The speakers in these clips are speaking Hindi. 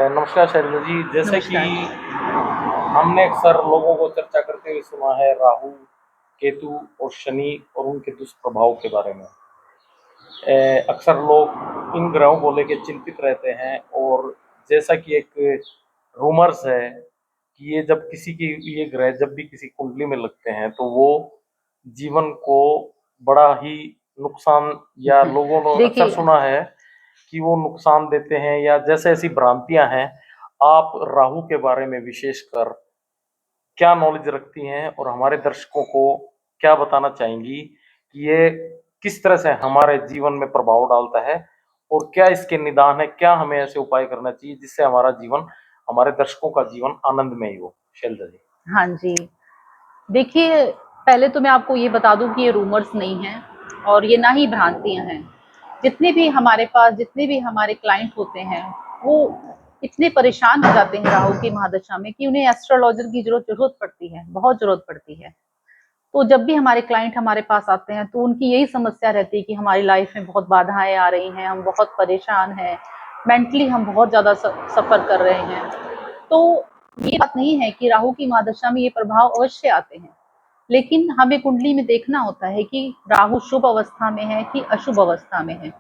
नमस्कार शैलेंद्र जी। जैसे कि नमस्कार। हमने अक्सर लोगों को चर्चा करते हुए सुना है राहु, केतु और शनि और उनके दुष्प्रभाव के बारे में। अक्सर लोग इन ग्रहों को लेकर चिंतित रहते हैं और जैसा कि एक रूमर्स है कि ये ग्रह जब भी किसी कुंडली में लगते हैं तो वो जीवन को बड़ा ही नुकसान, या लोगों ने अक्सर देखिए, सुना है कि वो नुकसान देते हैं या जैसे ऐसी भ्रांतियां हैं। आप राहु के बारे में विशेषकर क्या नॉलेज रखती हैं और हमारे दर्शकों को क्या बताना चाहेंगी कि ये किस तरह से हमारे जीवन में प्रभाव डालता है और क्या इसके निदान है, क्या हमें ऐसे उपाय करना चाहिए जिससे हमारा जीवन, हमारे दर्शकों का जीवन आनंदमय हो। शैलजा जी। हाँ जी। देखिए, पहले तो मैं आपको ये बता दूँ कि ये रूमर्स नहीं हैं और ये ना ही भ्रांतियाँ हैं। जितने भी हमारे क्लाइंट होते हैं, वो इतने परेशान हो जाते हैं राहु की महादशा में कि उन्हें एस्ट्रोलॉजर की ज़रूरत पड़ती है, बहुत ज़रूरत पड़ती है। तो जब भी हमारे क्लाइंट हमारे पास आते हैं, तो उनकी यही समस्या रहती है कि हमारी लाइफ में बहुत बाधाएँ आ रही हैं, हम बहुत परेशान हैं, मेंटली हम बहुत ज़्यादा सफ़र कर रहे हैं। तो ये बात नहीं है कि राहु की महादशा में ये प्रभाव अवश्य आते हैं, लेकिन हमें कुंडली में देखना होता है कि राहु शुभ अवस्था में है कि अशुभ अवस्था में है।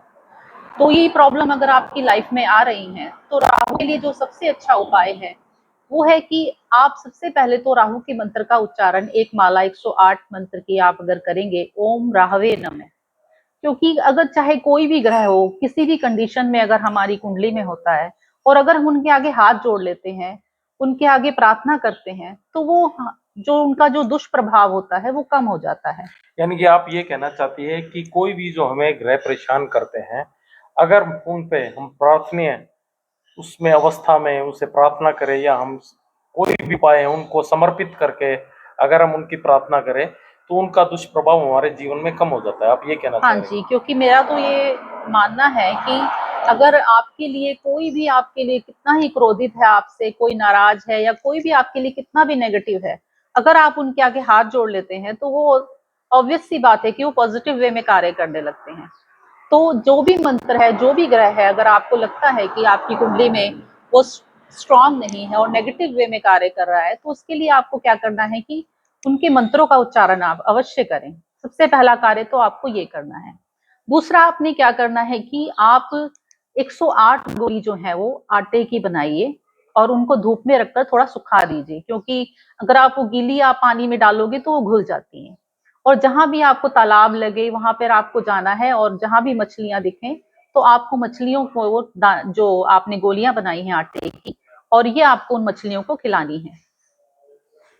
तो ये प्रॉब्लम अगर आपकी लाइफ में आ रही है, तो राहु के लिए जो सबसे अच्छा उपाय है वो है कि आप सबसे पहले तो राहु के मंत्र का उच्चारण, एक माला 108 मंत्र की आप अगर करेंगे, ओम राहवे नमः। क्योंकि अगर चाहे कोई भी ग्रह हो, किसी भी कंडीशन में अगर हमारी कुंडली में होता है और अगर हम उनके आगे हाथ जोड़ लेते हैं, उनके आगे प्रार्थना करते हैं, तो वो जो उनका जो दुष्प्रभाव होता है वो कम हो जाता है। यानी कि आप ये कहना चाहती है कि कोई भी जो हमें ग्रह परेशान करते हैं, अगर उन पे हम प्रार्थनीय उसमें अवस्था में उनसे प्रार्थना करें, या हम कोई भी उपाय है उनको समर्पित करके अगर हम उनकी प्रार्थना करें, तो उनका दुष्प्रभाव हमारे जीवन में कम हो जाता है। आप ये कहना हाँ चाह रहे जी, हैं। क्योंकि मेरा तो ये मानना है कि अगर आपके लिए कोई भी आपके लिए कितना ही क्रोधित है आपसे, कोई नाराज है या कोई भी आपके लिए कितना भी नेगेटिव है, अगर आप उनके आगे हाथ जोड़ लेते हैं, तो वो ऑब्वियस सी बात है कि वो पॉजिटिव वे में कार्य करने लगते हैं। तो जो भी मंत्र है, जो भी ग्रह है, अगर आपको लगता है कि आपकी कुंडली में वो स्ट्रांग नहीं है और नेगेटिव वे में कार्य कर रहा है, तो उसके लिए आपको क्या करना है कि उनके मंत्रों का उच्चारण आप अवश्य करें। सबसे पहला कार्य तो आपको ये करना है। दूसरा आपने क्या करना है कि आप 108 गोली जो है वो आटे की बनाइए और उनको धूप में रखकर थोड़ा सुखा दीजिए, क्योंकि अगर आप वो गीली आप पानी में डालोगे तो वो घुल जाती हैं। और जहां भी आपको तालाब लगे वहां पर आपको जाना है और जहां भी मछलियां दिखें, तो आपको मछलियों को वो जो आपने गोलियां बनाई हैं आटे की, और ये आपको उन मछलियों को खिलानी है।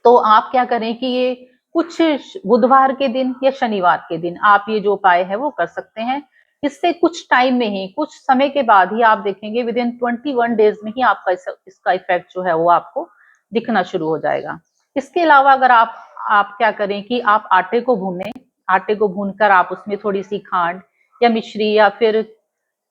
तो आप क्या करें कि ये कुछ बुधवार के दिन या शनिवार के दिन आप ये जो उपाय है वो कर सकते हैं। इससे कुछ टाइम में ही, कुछ समय के बाद ही आप देखेंगे, विद इन 21 डेज में ही आपका इसका इफेक्ट जो है वो आपको दिखना शुरू हो जाएगा। इसके अलावा अगर आप क्या करें कि आप आटे को भूनें, आटे को भूनकर आप उसमें थोड़ी सी खांड या मिश्री या फिर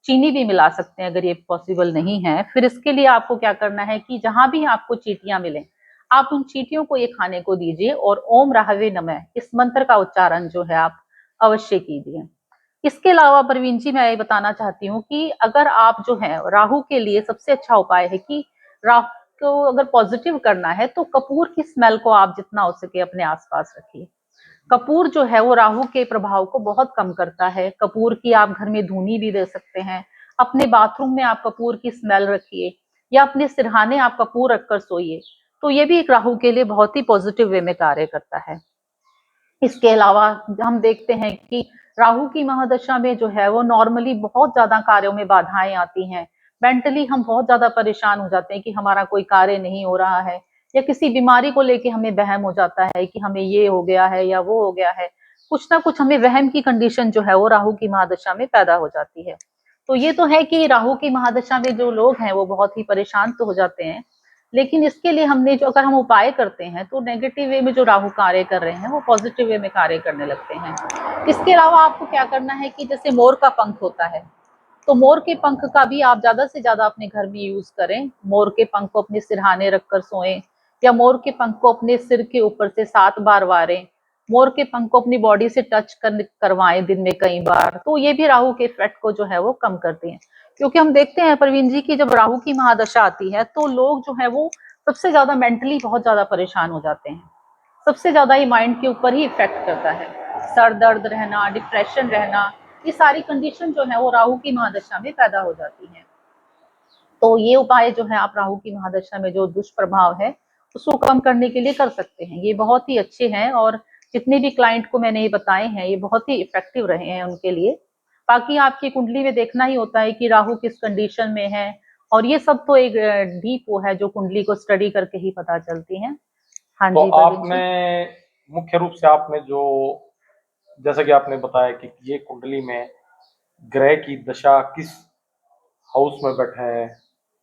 चीनी भी मिला सकते हैं, अगर ये पॉसिबल नहीं है। फिर इसके लिए आपको क्या करना है कि जहां भी आपको चींटियां मिलें, आप उन चींटियों को ये खाने को दीजिए और ओम राहवे नमः इस मंत्र का उच्चारण जो है आप अवश्य कीजिए। इसके अलावा प्रवीण जी, मैं ये बताना चाहती हूँ कि अगर आप जो है राहु के लिए सबसे अच्छा उपाय है कि राहु को अगर पॉजिटिव करना है तो कपूर की स्मेल को आप जितना हो सके अपने आसपास रखिए। कपूर जो है वो राहु के प्रभाव को बहुत कम करता है। कपूर की आप घर में धूनी भी दे सकते हैं, अपने बाथरूम में आप कपूर की स्मेल रखिए या अपने सिरहाने आप कपूर रखकर सोइए। तो ये भी एक राहु के लिए बहुत ही पॉजिटिव वे में कार्य करता है। इसके अलावा हम देखते हैं कि राहु की महादशा में जो है वो नॉर्मली बहुत ज्यादा कार्यों में बाधाएं आती हैं। मेंटली हम बहुत ज्यादा परेशान हो जाते हैं कि हमारा कोई कार्य नहीं हो रहा है, या किसी बीमारी को लेके हमें वहम हो जाता है कि हमें ये हो गया है या वो हो गया है। कुछ ना कुछ हमें वहम की कंडीशन जो है वो राहु की महादशा में पैदा हो जाती है। तो ये तो है कि राहु की महादशा में जो लोग हैं वो बहुत ही परेशान तो हो जाते हैं, लेकिन इसके लिए हमने जो अगर हम उपाय करते हैं तो नेगेटिव वे में जो राहु कार्य कर रहे हैं वो पॉजिटिव वे में कार्य करने लगते हैं। इसके अलावा आपको क्या करना है कि जैसे मोर का पंख होता है, तो मोर के पंख का भी आप ज्यादा से ज्यादा अपने घर में यूज करें। मोर के पंख को अपने सिरहाने रखकर सोएं, या मोर के पंख को अपने सिर के ऊपर से 7 बार वारें। मोर के पंख को अपनी बॉडी से टच करवाएं दिन में कई बार, तो ये भी राहु के इफेक्ट को जो है वो कम करते हैं। क्योंकि हम देखते हैं प्रवीण जी की जब राहु की महादशा आती है तो लोग जो है वो सबसे ज्यादा मेंटली बहुत ज्यादा परेशान हो जाते हैं। सबसे ज्यादा ये माइंड के ऊपर ही इफेक्ट करता है। सर दर्द रहना, डिप्रेशन रहना, ये सारी कंडीशन जो है वो राहु की महादशा में पैदा हो जाती है। तो ये उपाय जो है आप राहु की महादशा में जो दुष्प्रभाव है उसको कम करने के लिए कर सकते हैं। ये बहुत ही अच्छे हैं और जितने भी क्लाइंट को मैंने ये बताए हैं ये बहुत ही इफेक्टिव रहे हैं उनके लिए। बाकी आपकी कुंडली में देखना ही होता है कि राहु किस कंडीशन में है, और ये सब तो एक डीप वो है जो कुंडली को स्टडी करके ही पता चलती है। हाँ तो जी प्रवीण आपने जी। मुख्य रूप से आपने जो जैसा कि आपने बताया कि ये कुंडली में ग्रह की दशा किस हाउस में बैठा है,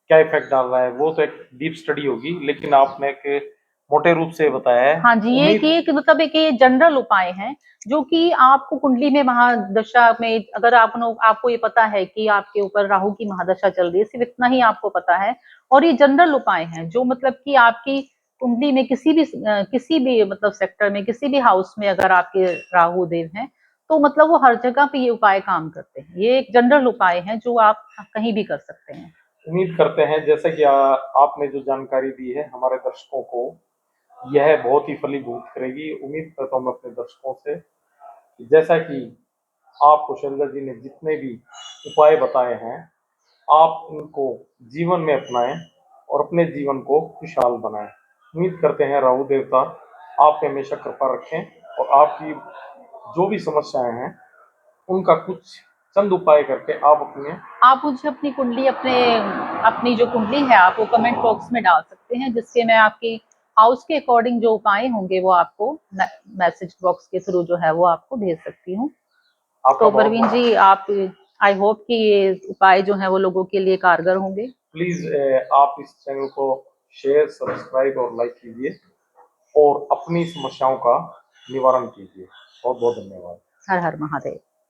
क्या इफेक्ट डाल रहा है, वो तो एक डीप स्टडी होगी, लेकिन आपने एक मोटे रूप से बताया है। हाँ जी, ये उम्मीद एक मतलब एक ये जनरल उपाय है जो कि आपको कुंडली में महादशा में अगर आपको ये पता है कि आपके ऊपर राहु की महादशा चल रही है, सिर्फ इतना ही आपको पता है। और ये जनरल उपाय है जो मतलब कि आपकी कुंडली में किसी भी मतलब सेक्टर में किसी भी हाउस में अगर आपके राहु देव हैं तो मतलब वो हर जगह पे ये उपाय काम करते हैं। ये एक जनरल उपाय है जो आप कहीं भी कर सकते हैं। उम्मीद करते हैं जैसे कि आपने जो जानकारी दी है हमारे दर्शकों को, यह बहुत ही फलीभूत करेगी। उम्मीद करता हूँ मैं अपने दर्शकों से कि जैसा कि आपको शैलजा जी ने जितने भी उपाय बताए हैं आप इनको जीवन में अपनाएं और अपने जीवन को खुशहाल बनाएं। उम्मीद करते हैं राहु देवता आप पे हमेशा कृपा रखें और आपकी जो भी समस्याएं हैं उनका कुछ चंद उपाय करके आप मुझे अपनी कुंडली अपनी जो कुंडली है आप वो कमेंट बॉक्स में डाल सकते हैं, जिससे मैं आपके हाउस के अकॉर्डिंग जो उपाय होंगे वो आपको मैसेज बॉक्स के थ्रू जो है वो आपको भेज सकती हूँ। आपका तो बहुत परवीन बहुत जी आप आई होप कि ये उपाय जो है वो लोगों के लिए कारगर होंगे। प्लीज आप इस चैनल को शेयर, सब्सक्राइब और लाइक कीजिए और अपनी समस्याओं का निवारण कीजिए। बहुत बहुत धन्यवाद। हर हर महादेव।